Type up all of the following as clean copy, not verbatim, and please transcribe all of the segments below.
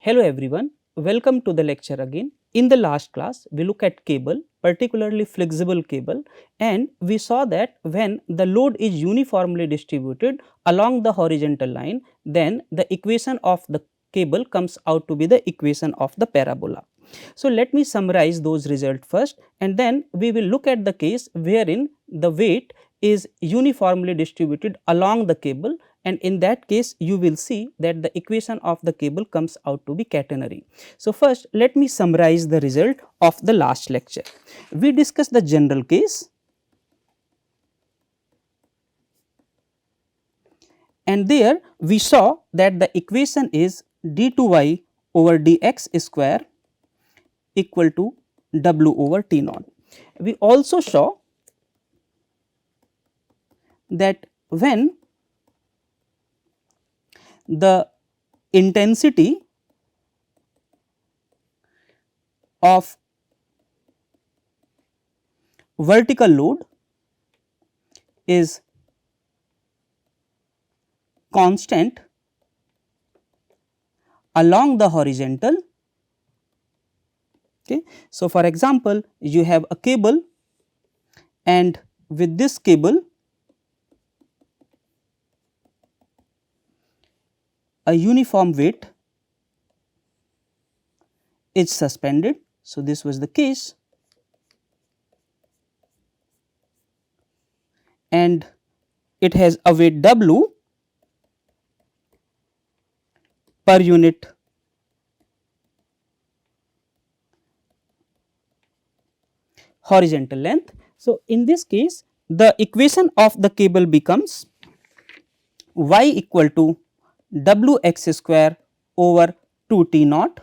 Hello everyone, welcome to the lecture again. In the last class, we look at cable, particularly flexible cable, and we saw that when the load is uniformly distributed along the horizontal line, then the equation of the cable comes out to be the equation of the parabola. So let me summarize those results first, and then we will look at the case wherein the weight is uniformly distributed along the cable, and in that case you will see that the equation of the cable comes out to be catenary. So first let me summarize the result of the last lecture. We discussed the general case, and there we saw that the equation is d2y over dx square equal to w over t naught. We also saw that when the intensity of vertical load is constant along the horizontal. Okay. So, for example, you have a cable, and with this cable a uniform weight is suspended. So, this was the case, and it has a weight W per unit horizontal length. So, in this case the equation of the cable becomes y equal to w x square over 2 t naught,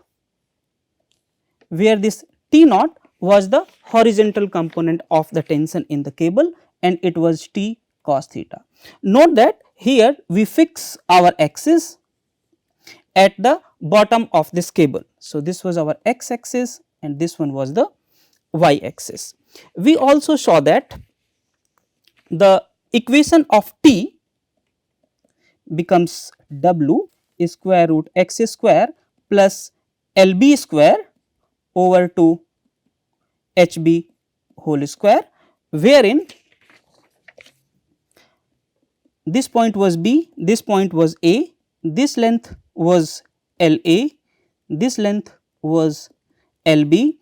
where this t naught was the horizontal component of the tension in the cable and it was t cos theta. Note that here we fix our axis at the bottom of this cable. So, this was our x axis and this one was the y axis. We also saw that the equation of t becomes w square root x square plus lb square over 2 hb whole square, wherein this point was b, this point was a, this length was la, this length was lb,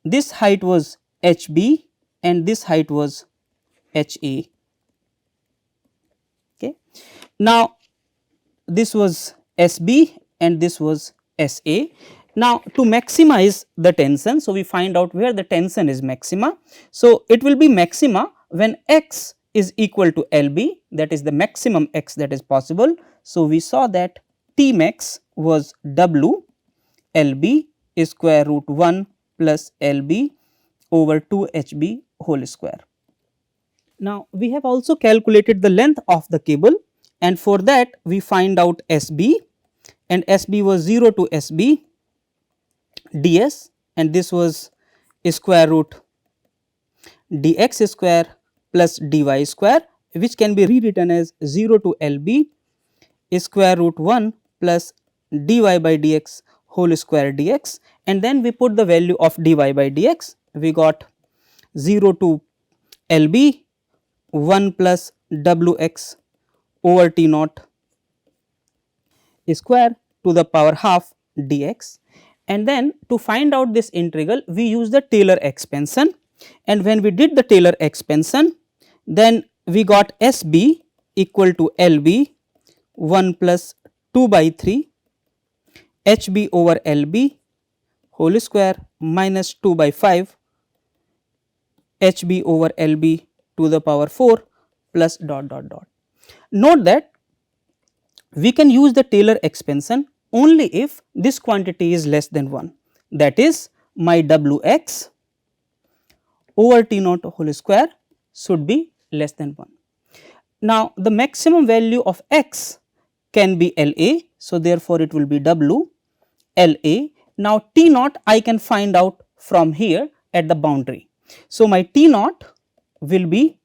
this height was hb and this height was ha. Okay. Now, this was SB and this was SA. Now, to maximize the tension, so we find out where the tension is maxima. So, it will be maxima when x is equal to LB, that is the maximum x that is possible. So, we saw that T max was W LB square root 1 plus LB over 2 HB whole square. Now, we have also calculated the length of the cable, and for that we find out SB, and SB was 0 to SB ds, and this was square root dx square plus dy square, which can be rewritten as 0 to LB square root 1 plus dy by dx whole square dx, and then we put the value of dy by dx. We got 0 to LB 1 plus wx over t naught square to the power half dx, and then to find out this integral we use the Taylor expansion, and when we did the Taylor expansion then we got SB equal to LB 1 plus 2 by 3 HB over LB whole square minus 2 by 5 HB over LB to the power 4 plus dot dot dot. Note that we can use the Taylor expansion only if this quantity is less than 1, that is my Wx over T naught whole square should be less than 1. Now, the maximum value of x can be La, so therefore it will be W La. Now, T naught I can find out from here at the boundary. So, my T naught will be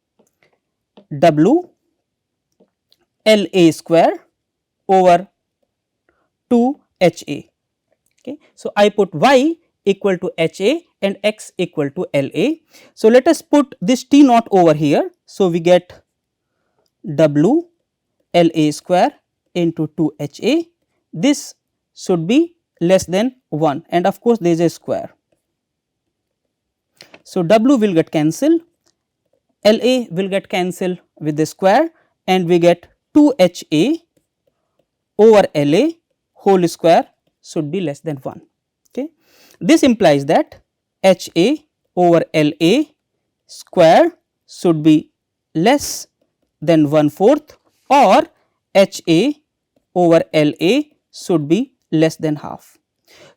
W La square over 2 Ha. Okay. So, I put y equal to h a and x equal to L a. So, let us put this T naught over here. So, we get W L a square into 2 h a. This should be less than 1 and of course, there is a square. So, W will get cancelled, L a will get cancelled with the square and we get 2 h a over L a whole square should be less than 1. Okay. This implies that h a over L a square should be less than 1/4 or h a over L a should be less than half.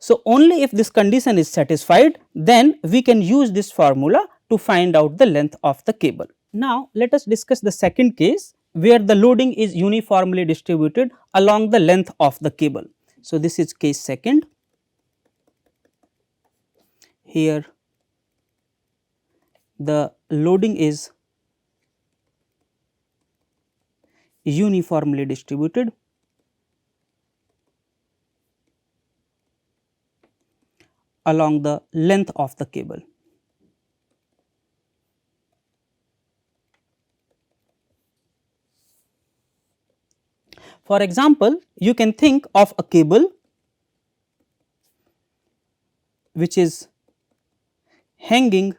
So, only if this condition is satisfied, then we can use this formula to find out the length of the cable. Now, let us discuss the second case where the loading is uniformly distributed along the length of the cable. So, this is case second. Here the loading is uniformly distributed along the length of the cable. For example, you can think of a cable which is hanging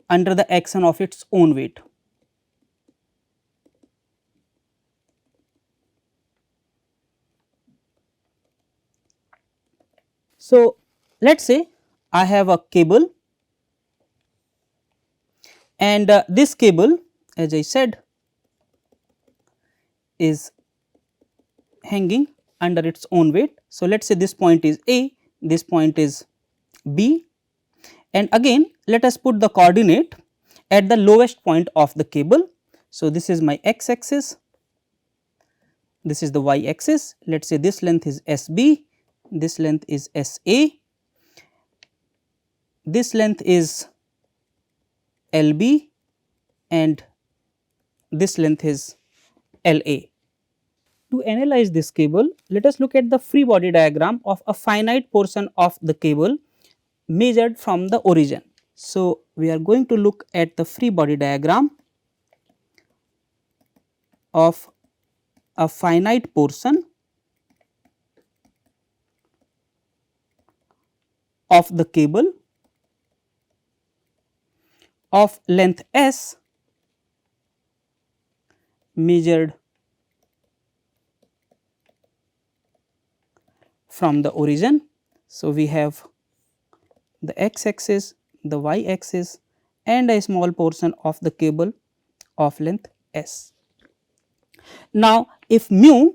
under the action of its own weight. So, let us say I have a cable and this cable, as I said, is hanging under its own weight. So, let us say this point is A, this point is B, and again let us put the coordinate at the lowest point of the cable. So, this is my x axis, this is the y axis. Let us say this length is S B, this length is S A, this length is L B and this length is L A. To analyze this cable, let us look at the free body diagram of a finite portion of the cable measured from the origin. So, we are going to look at the free body diagram of a finite portion of the cable of length S measured from the origin. So, we have the x axis, the y axis and a small portion of the cable of length S. Now, if mu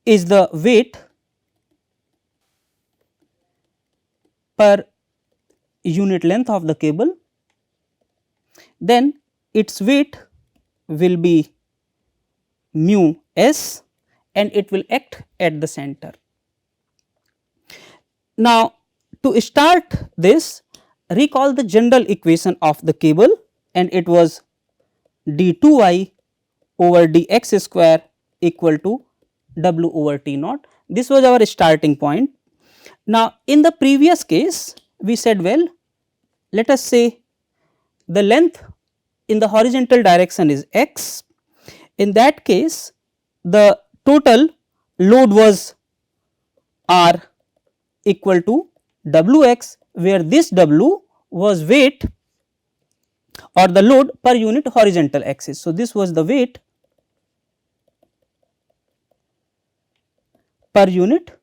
is the weight per unit length of the cable, then its weight will be mu S and it will act at the center. Now, to start this, recall the general equation of the cable and it was d2y over dx square equal to w over t naught. This was our starting point. Now, in the previous case we said, well, let us say the length in the horizontal direction is x. In that case, the total load was R equal to Wx, where this W was weight or the load per unit horizontal axis. So, this was the weight per unit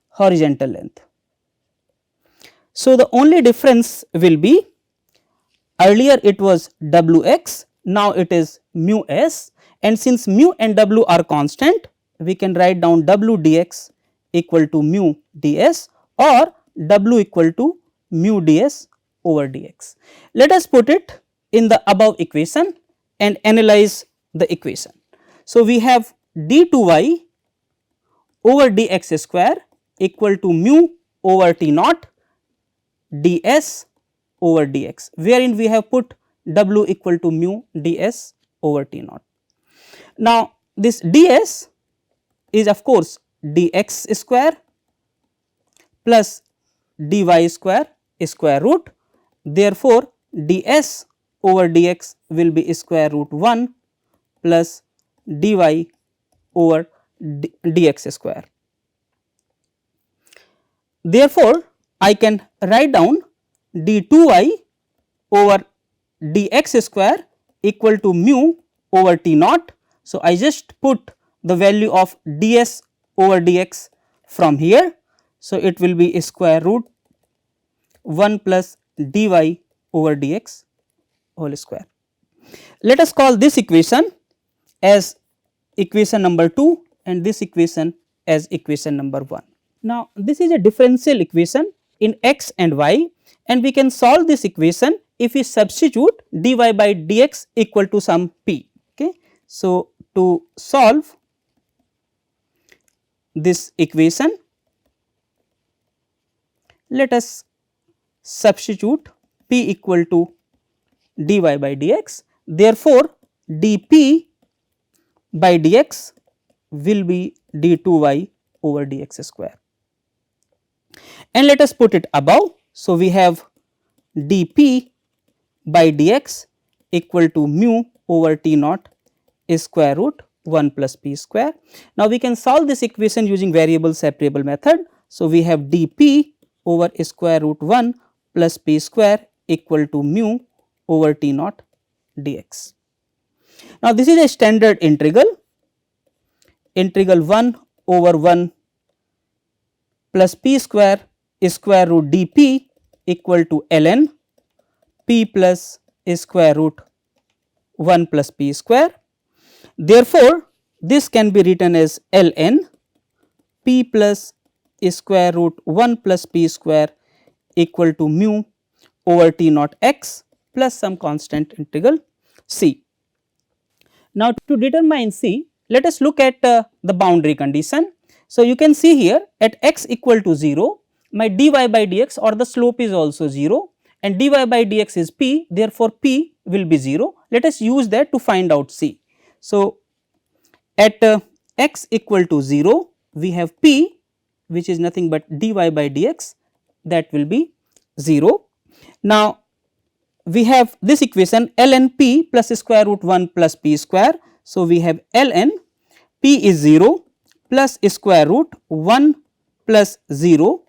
horizontal length. So, the only difference will be, earlier it was Wx, now it is mu s, and since mu and W are constant, we can write down W dx equal to mu ds or W equal to mu ds over dx. Let us put it in the above equation and analyze the equation. So, we have d2y over dx square equal to mu over t naught ds over dx, wherein we have put W equal to mu ds over t naught. Now this ds is of course dx square plus dy square root. Therefore, ds over dx will be square root 1 plus dy over dx square. Therefore, I can write down d2y over dx square equal to mu over t naught. So, I just put the value of ds over dx from here. So, it will be square root 1 plus dy over dx whole square. Let us call this equation as equation number 2 and this equation as equation number 1. Now, this is a differential equation in x and y, and we can solve this equation if we substitute dy by dx equal to some p. Okay. So, to solve this equation, let us substitute p equal to dy by dx. Therefore, dp by dx will be d2y over dx square. And let us put it above. So, we have dp by dx equal to mu over t naught square root 1 plus p square. Now, we can solve this equation using variable separable method. So, we have dp over square root 1 plus p square equal to mu over t naught dx. Now, this is a standard integral 1 over 1 plus p square root dp equal to ln p plus square root 1 plus p square. Therefore, this can be written as ln p plus square root 1 plus p square equal to mu over t naught x plus some constant integral c. Now, to determine c, let us look at the boundary condition. So, you can see here at x equal to 0, my dy by dx or the slope is also 0 and dy by dx is p, therefore, p will be 0. Let us use that to find out c. So, at x equal to 0, we have p which is nothing but dy by dx, that will be 0. Now, we have this equation ln p plus square root 1 plus p square. So, we have ln p is 0 plus square root 1 plus 0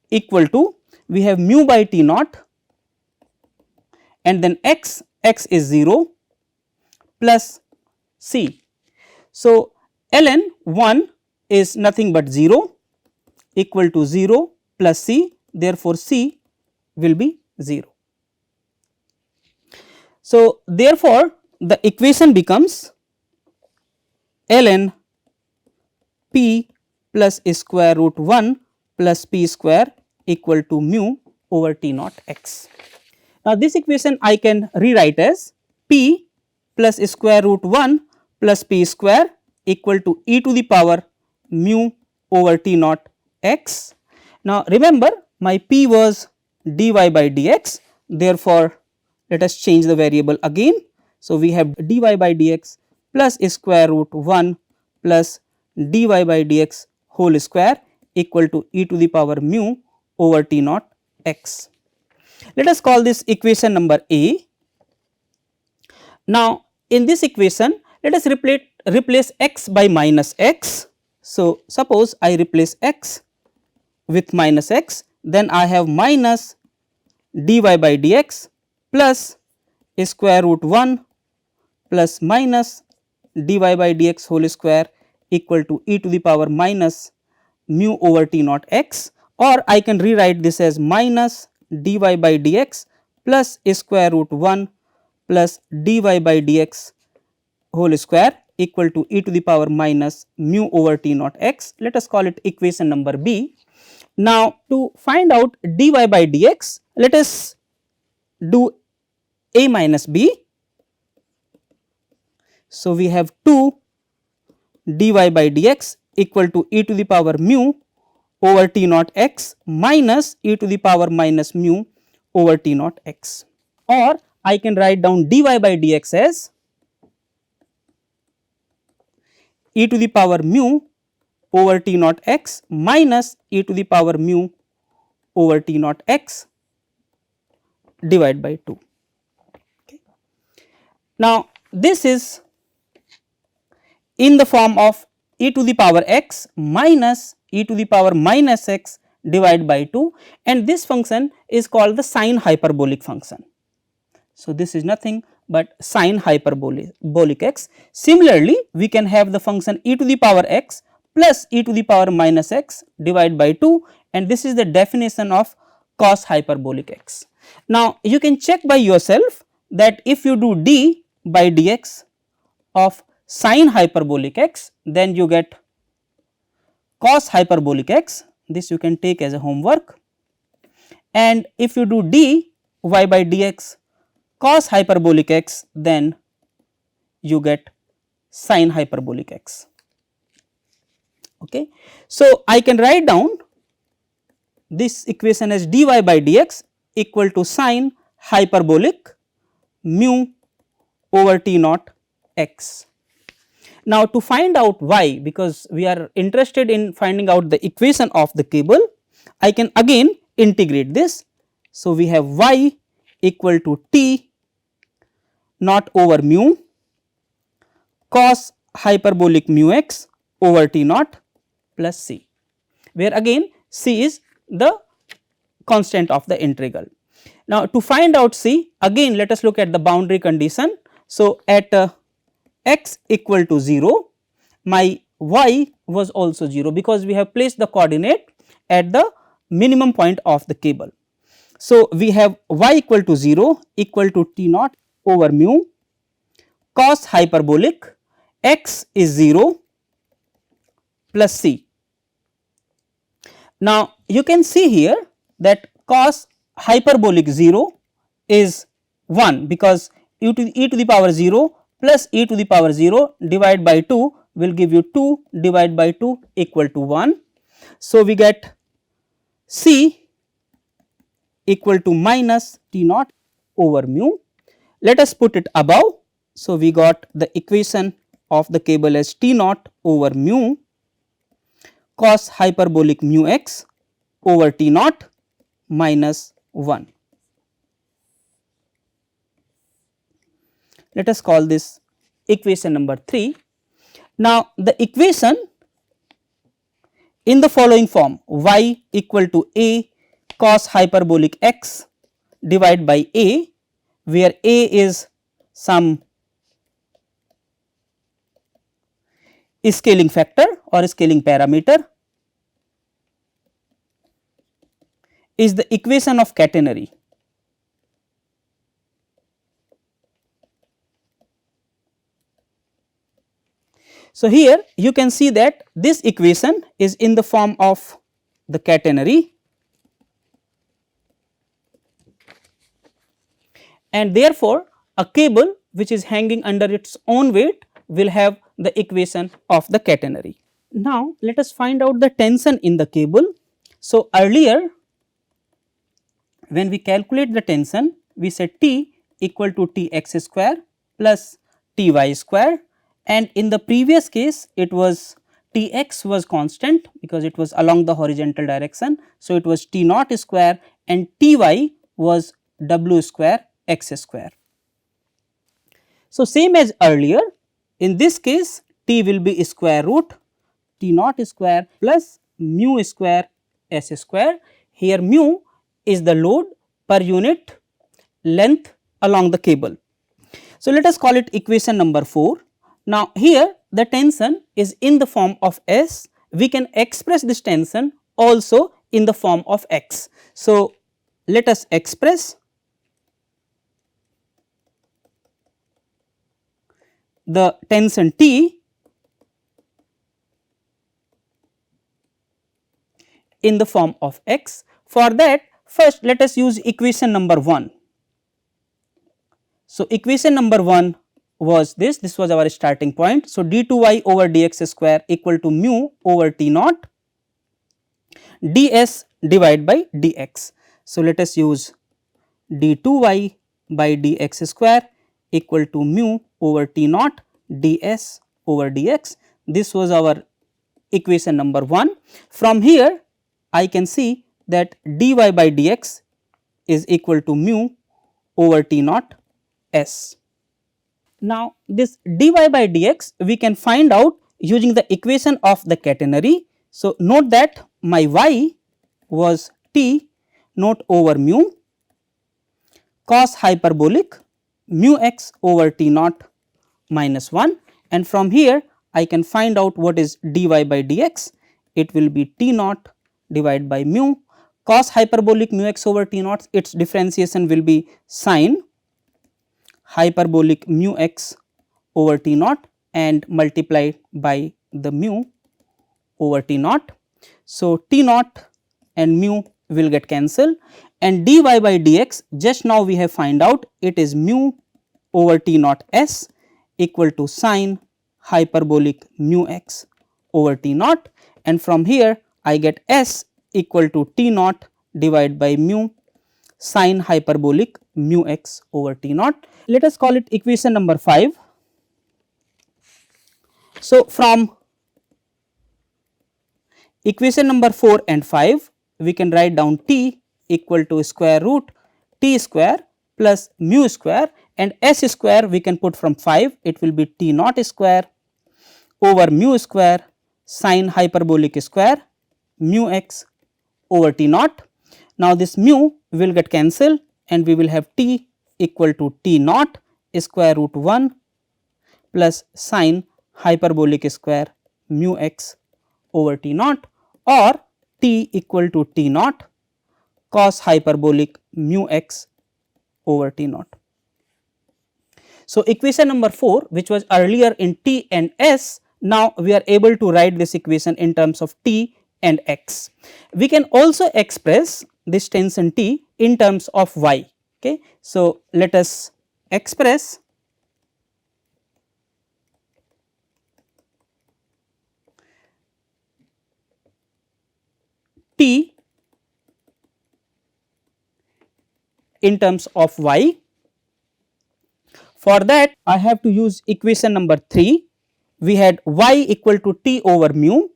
equal to, we have mu by t naught and then x is 0 plus c. So, ln 1 is nothing but 0 equal to 0 plus c, therefore, c will be 0. So, therefore, the equation becomes ln p plus square root 1 plus p square equal to mu over t naught x. Now, this equation I can rewrite as p plus square root 1 plus p square equal to e to the power mu over t naught x. Now, remember my p was dy by dx, therefore, let us change the variable again. So, we have dy by dx plus square root 1 plus dy by dx whole square equal to e to the power mu over t naught x. Let us call this equation number A. Now, in this equation, let us replace x by minus x. So, suppose I replace x with minus x, then I have minus dy by dx plus square root 1 plus minus dy by dx whole square equal to e to the power minus mu over t naught x, or I can rewrite this as minus dy by dx plus square root 1 plus dy by dx whole square equal to e to the power minus mu over t naught x. Let us call it equation number B. Now, to find out dy by dx, let us do a minus b. So, we have 2 dy by dx equal to e to the power mu over t naught x minus e to the power minus mu over t naught x, or I can write down dy by dx as e to the power mu over t naught x minus e to the power mu over t naught x divided by 2. Okay. Now, this is in the form of e to the power x minus e to the power minus x divided by 2, and this function is called the sine hyperbolic function. So, this is nothing but sine hyperbolic x. Similarly, we can have the function e to the power x plus e to the power minus x divided by 2, and this is the definition of cos hyperbolic x. Now, you can check by yourself that if you do d by dx of sine hyperbolic x, then you get cos hyperbolic x, this you can take as a homework, and if you do dy by dx cos hyperbolic x, then you get sine hyperbolic x. Okay. So, I can write down this equation as dy by dx equal to sine hyperbolic mu over t naught x. Now, to find out y, because we are interested in finding out the equation of the cable, I can again integrate this. So, we have y equal to t naught over mu cos hyperbolic mu x over t naught plus c, where again c is the constant of the integral. Now, to find out c, again let us look at the boundary condition. So, at x equal to 0, my y was also 0, because we have placed the coordinate at the minimum point of the cable. So, we have y equal to 0 equal to t naught over mu cos hyperbolic x is 0 plus c. Now, you can see here that cos hyperbolic 0 is 1, because e to the power 0 plus e to the power 0 divided by 2 will give you 2 divided by 2 equal to 1. So, we get c equal to minus t naught over mu. Let us put it above. So, we got the equation of the cable as t naught over mu cos hyperbolic mu x over t naught minus 1. Let us call this equation number 3. Now, the equation in the following form, y equal to a cos hyperbolic x divided by a, where a is some scaling factor or scaling parameter, is the equation of catenary. So, here you can see that this equation is in the form of the catenary, and therefore, a cable which is hanging under its own weight will have the equation of the catenary. Now, let us find out the tension in the cable. So, earlier when we calculate the tension, we said T equal to T x square plus T y square, and in the previous case it was T x was constant because it was along the horizontal direction. So, it was T naught square and T y was W square x square. So, same as earlier, in this case T will be square root T naught square plus mu square s square. Here mu is the load per unit length along the cable. So, let us call it equation number 4. Now, here the tension is in the form of S. We can express this tension also in the form of X. So, let us express the tension T in the form of X. For that, first let us use equation number 1. So, equation number 1 was this was our starting point. So, d2y over dx square equal to mu over t naught ds divided by dx. So, let us use d2y by dx square equal to mu over t naught ds over dx. This was our equation number 1. From here I can see that dy by dx is equal to mu over T naught S. Now, this dy by dx we can find out using the equation of the catenary. So, note that my y was T naught over mu cos hyperbolic mu x over T naught minus 1, and from here I can find out what is dy by dx. It will be T naught divided by mu cos hyperbolic mu x over T naught, its differentiation will be sin hyperbolic mu x over T naught and multiplied by the mu over T naught. So, T naught and mu will get cancelled, and dy by dx just now we have find out it is mu over T naught S equal to sin hyperbolic mu x over T naught, and from here I get S equal to T naught divided by mu sin hyperbolic mu x over T naught. Let us call it equation number 5. So, from equation number 4 and 5 we can write down T equal to square root T square plus mu square, and S square we can put from 5, it will be T naught square over mu square sin hyperbolic square mu x over T naught. Now, this mu will get cancelled and we will have T equal to T naught square root 1 plus sin hyperbolic square mu x over T naught, or T equal to T naught cos hyperbolic mu x over T naught. So, equation number 4, which was earlier in T and S, now we are able to write this equation in terms of T and X. We can also express this tension T in terms of Y. Okay. So, let us express T in terms of Y. For that I have to use equation number 3. We had y equal to T over mu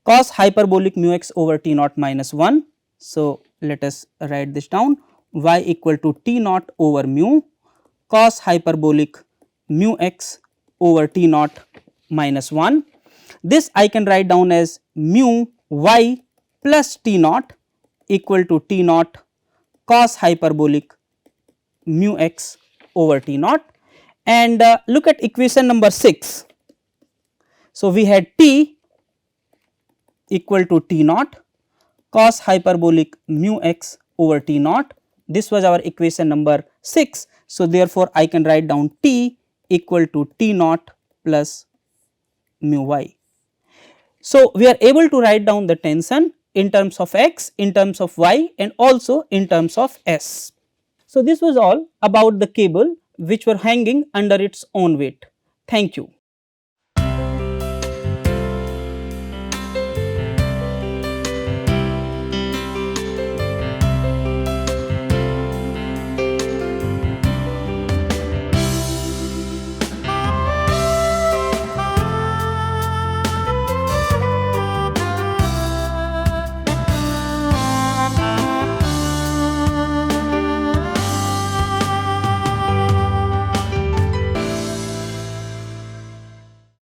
cos hyperbolic mu x over T naught minus 1. So, let us write this down, y equal to T naught over mu cos hyperbolic mu x over T naught minus 1. This I can write down as mu y plus T naught equal to T naught cos hyperbolic mu x over T naught, and look at equation number 6. So, we had T equal to T naught cos hyperbolic mu x over T naught. This was our equation number 6. So, therefore, I can write down T equal to T naught plus mu y. So, we are able to write down the tension in terms of x, in terms of y, and also in terms of s. So, this was all about the cable which were hanging under its own weight. Thank you.